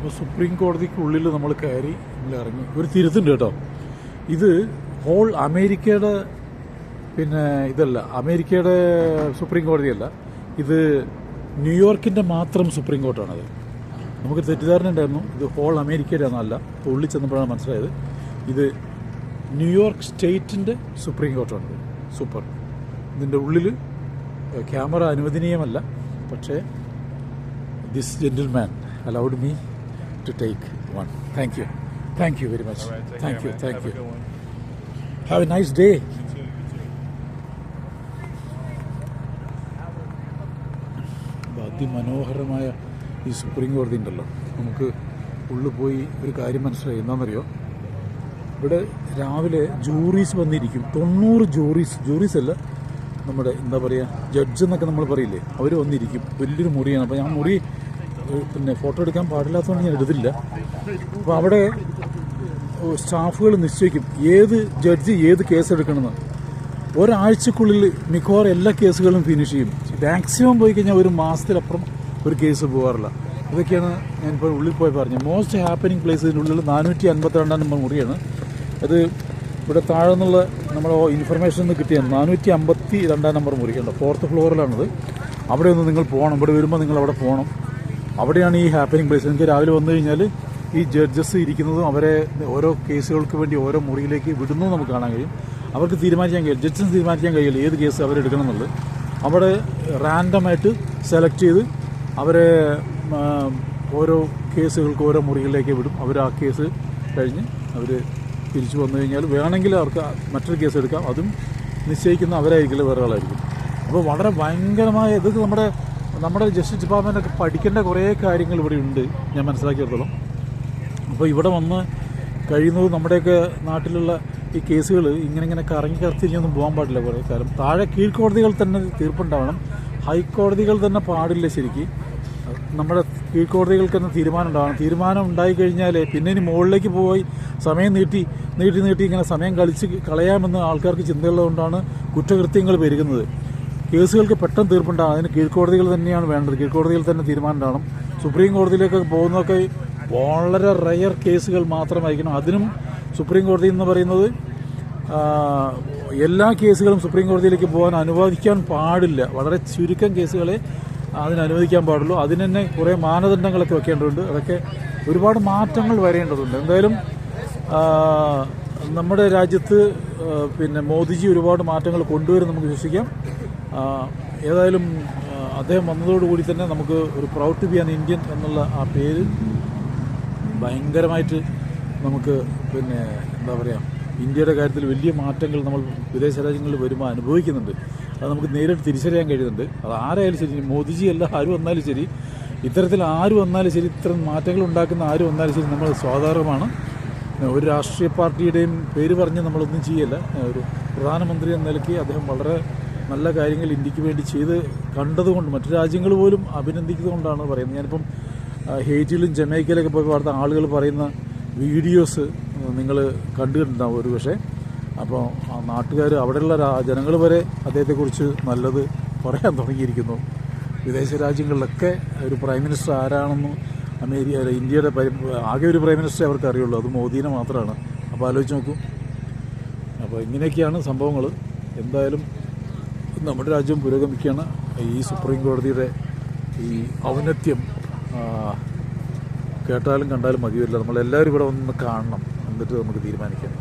അപ്പോൾ സുപ്രീം കോടതിക്കുള്ളിൽ നമ്മൾ കയറി നമ്മൾ ഇറങ്ങി. ഒരു തിരുത്തുണ്ട് കേട്ടോ, ഇത് ഹോൾ അമേരിക്കയുടെ ഇതല്ല, അമേരിക്കയുടെ സുപ്രീം കോടതിയല്ല, ഇത് ന്യൂയോർക്കിൻ്റെ മാത്രം സുപ്രീം കോർട്ടാണത്. നമുക്ക് തെറ്റിദ്ധാരണ ഉണ്ടായിരുന്നു ഇത് ഹോൾ അമേരിക്കയുടെ എന്നല്ല. അപ്പോൾ ഉള്ളിൽ ചെന്നപ്പോഴാണ് മനസ്സിലായത് ഇത് ന്യൂയോർക്ക് സ്റ്റേറ്റിൻ്റെ സുപ്രീം കോർട്ടാണത്. സൂപ്പർ. ഇതിൻ്റെ ഉള്ളിൽ ക്യാമറ അനുവദനീയമല്ല, പക്ഷേ this gentleman allowed me to take one. Thank you very much. Thank you. Have a nice day. അതിമനോഹരമായ ഈ സുപ്രീം കോടതി ഉണ്ടല്ലോ, നമുക്ക് ഉള്ളിൽ പോയി ഒരു കാര്യം മനസ്സിലായി. എന്താണെന്നറിയോ, ഇവിടെ രാവിലെ ജൂറീസ് വന്നിരിക്കും. 90 ജൂറീസ് അല്ല, നമ്മുടെ എന്താ പറയുക, ജഡ്ജ് എന്നൊക്കെ നമ്മൾ പറയില്ലേ, അവർ വന്നിരിക്കും. വലിയൊരു മുറിയാണ്. അപ്പോൾ ഞാൻ മുറി ഫോട്ടോ എടുക്കാൻ പാടില്ലാത്തതുകൊണ്ട് ഞാൻ എടുത്തില്ല. അപ്പോൾ അവിടെ സ്റ്റാഫുകൾ നിശ്ചയിക്കും ഏത് ജഡ്ജി ഏത് കേസ് എടുക്കണമെന്ന്. ഒരാഴ്ചക്കുള്ളിൽ മിക്കവാറും എല്ലാ കേസുകളും ഫിനിഷ് ചെയ്യും. മാക്സിമം പോയി കഴിഞ്ഞാൽ ഒരു മാസത്തിലപ്പുറം ഒരു കേസ് പോകാറില്ല. ഇതൊക്കെയാണ് ഞാനിപ്പോൾ ഉള്ളിൽ പോയി പറഞ്ഞത്. മോസ്റ്റ് ഹാപ്പനിങ് പ്ലേസ് ഇതിനുള്ളിൽ 452 നമ്പർ മുറിയാണ്. അത് ഇവിടെ താഴെ നിന്നുള്ള നമ്മുടെ ഇൻഫർമേഷൻ നിന്ന് കിട്ടിയാണ്. 452 നമ്പർ മുറിയുണ്ട്. 4th ഫ്ലോറിലാണത്. അവിടെ ഒന്ന് നിങ്ങൾ പോകണം. ഇവിടെ വരുമ്പോൾ നിങ്ങൾ അവിടെ പോകണം. അവിടെയാണ് ഈ ഹാപ്പനിങ് പ്ലേസ്. നിങ്ങൾക്ക് രാവിലെ വന്നു കഴിഞ്ഞാൽ ഈ ജഡ്ജസ് ഇരിക്കുന്നതും അവരെ ഓരോ കേസുകൾക്ക് വേണ്ടി ഓരോ മുറിയിലേക്ക് വിടുന്നതും നമുക്ക് കാണാൻ കഴിയും. അവർക്ക് തീരുമാനിക്കാൻ കഴിയും, ജഡ്ജിന് തീരുമാനിക്കാൻ കഴിയില്ല ഏത് കേസ് അവരെടുക്കണം എന്നുള്ളത്. അവിടെ റാൻഡമായിട്ട് സെലക്ട് ചെയ്ത് അവരെ ഓരോ കേസുകൾക്ക് ഓരോ മുറികളിലേക്ക് വിടും. അവർ ആ കേസ് കഴിഞ്ഞ് അവർ തിരിച്ചു വന്നു കഴിഞ്ഞാൽ വേണമെങ്കിൽ അവർക്ക് മറ്റൊരു കേസ് എടുക്കാം. അതും നിശ്ചയിക്കുന്ന അവരായിരിക്കില്ല, വേറെ ആളായിരിക്കും. അപ്പോൾ വളരെ ഭയങ്കരമായ ഇത് നമ്മുടെ ജസ്റ്റിസ് ഡിപ്പാർട്ട്മെൻറ്റൊക്കെ പഠിക്കേണ്ട കുറേ കാര്യങ്ങൾ ഇവിടെ ഉണ്ട്, ഞാൻ മനസ്സിലാക്കിയിടത്തോളം. അപ്പോൾ ഇവിടെ വന്ന് കഴിയുന്നത് നമ്മുടെയൊക്കെ നാട്ടിലുള്ള ഈ കേസുകൾ ഇങ്ങനെ കറങ്ങിക്കത്തിരിഞ്ഞൊന്നും പോകാൻ പാടില്ല കുറേ കാലം. താഴെ കീഴ്ക്കോടതികൾ തന്നെ തീർപ്പുണ്ടാവണം, ഹൈക്കോടതികൾ തന്നെ പാടില്ല. ശരിക്കും നമ്മുടെ കീഴ്ക്കോടതികൾക്ക് തന്നെ തീരുമാനം ഉണ്ടാവണം. തീരുമാനം ഉണ്ടായിക്കഴിഞ്ഞാൽ പിന്നെ ഇനി മുകളിലേക്ക് പോയി സമയം നീട്ടി ഇങ്ങനെ സമയം കളയാമെന്ന് ആൾക്കാർക്ക് ചിന്തയുള്ളതുകൊണ്ടാണ് കുറ്റകൃത്യങ്ങൾ പെരുകുന്നത്. കേസുകൾക്ക് പെട്ടെന്ന് തീർപ്പുണ്ടാകും. അതിന് കീഴ്ക്കോടതികൾ തന്നെയാണ് വേണ്ടത്. കീഴ്ക്കോടതിയിൽ തന്നെ തീരുമാനം ഉണ്ടാവണം. സുപ്രീം കോടതിയിലേക്കൊക്കെ പോകുന്നതൊക്കെ വളരെ റയർ കേസുകൾ മാത്രമായിരിക്കണം. അതിനും സുപ്രീം കോടതി എന്ന് പറയുന്നത് എല്ലാ കേസുകളും സുപ്രീം കോടതിയിലേക്ക് പോകാൻ അനുവദിക്കാൻ പാടില്ല. വളരെ ചുരുക്കം കേസുകളെ അതിന് അനുവദിക്കാൻ പാടുള്ളൂ. അതിന് തന്നെ കുറേ മാനദണ്ഡങ്ങളൊക്കെ വെക്കേണ്ടതുണ്ട്. അതൊക്കെ ഒരുപാട് മാറ്റങ്ങൾ വരേണ്ടതുണ്ട്. എന്തായാലും നമ്മുടെ രാജ്യത്ത് മോദിജി ഒരുപാട് മാറ്റങ്ങൾ കൊണ്ടുവരും നമുക്ക് വിശ്വസിക്കാം. ഏതായാലും അദ്ദേഹം വന്നതോടുകൂടി തന്നെ നമുക്ക് ഒരു proud to be an Indian എന്നുള്ള ആ പേര് ഭയങ്കരമായിട്ട് നമുക്ക് എന്താ പറയുക, ഇന്ത്യയുടെ കാര്യത്തിൽ വലിയ മാറ്റങ്ങൾ നമ്മൾ വിദേശ രാജ്യങ്ങളിൽ വരുമ്പോൾ അനുഭവിക്കുന്നുണ്ട്. അത് നമുക്ക് നേരിട്ട് തിരിച്ചറിയാൻ കഴിയുന്നുണ്ട്. അത് ആരായാലും ശരി, മോദിജി അല്ല ആര് വന്നാലും ശരി, ഇത്തരത്തിൽ ആര് വന്നാലും ശരി, ഇത്തരം മാറ്റങ്ങൾ ഉണ്ടാക്കുന്ന ആര് വന്നാലും ശരി, നമ്മൾ സ്വാഗതാർഹമാണ്. ഒരു രാഷ്ട്രീയ പാർട്ടിയുടെയും പേര് പറഞ്ഞ് നമ്മളൊന്നും ചെയ്യല്ല. ഒരു പ്രധാനമന്ത്രി എന്ന നിലയ്ക്ക് അദ്ദേഹം വളരെ നല്ല കാര്യങ്ങൾ ഇന്ത്യക്ക് വേണ്ടി ചെയ്ത് കണ്ടതുകൊണ്ട് മറ്റു രാജ്യങ്ങൾ പോലും അഭിനന്ദിക്കുന്നതുകൊണ്ടാണ് പറയുന്നത്. ഞാനിപ്പം ഹെയ്റ്റിയിലും ജമൈക്കയിലൊക്കെ പോയി വാർത്ത ആളുകൾ പറയുന്ന വീഡിയോസ് നിങ്ങൾ കണ്ടിട്ടുണ്ടാവും ഒരു പക്ഷേ. അപ്പോൾ ആ നാട്ടുകാർ, അവിടെയുള്ള ജനങ്ങൾ വരെ അദ്ദേഹത്തെക്കുറിച്ച് നല്ലത് പറയാൻ തുടങ്ങിയിരിക്കുന്നു. വിദേശ രാജ്യങ്ങളിലൊക്കെ ഒരു പ്രൈം മിനിസ്റ്റർ ആരാണെന്ന് ഇന്ത്യയുടെ ആകെ ഒരു പ്രൈം മിനിസ്റ്ററെ അവർക്ക് അറിയുള്ളൂ, അത് മോദീനെ മാത്രമാണ്. അപ്പോൾ ആലോചിച്ച് നോക്കൂ. അപ്പോൾ ഇങ്ങനെയൊക്കെയാണ് സംഭവങ്ങൾ. എന്തായാലും നമ്മുടെ രാജ്യം പുരോഗമിക്കുകയാണ്. ഈ സുപ്രീം കോടതിയുടെ ഈ ഔന്നത്യം കേട്ടാലും കണ്ടാലും മതിയല്ല. നമ്മളെല്ലാവരും ഇവിടെ ഒന്ന് കാണണം, എന്നിട്ട് നമുക്ക് തീരുമാനിക്കാം.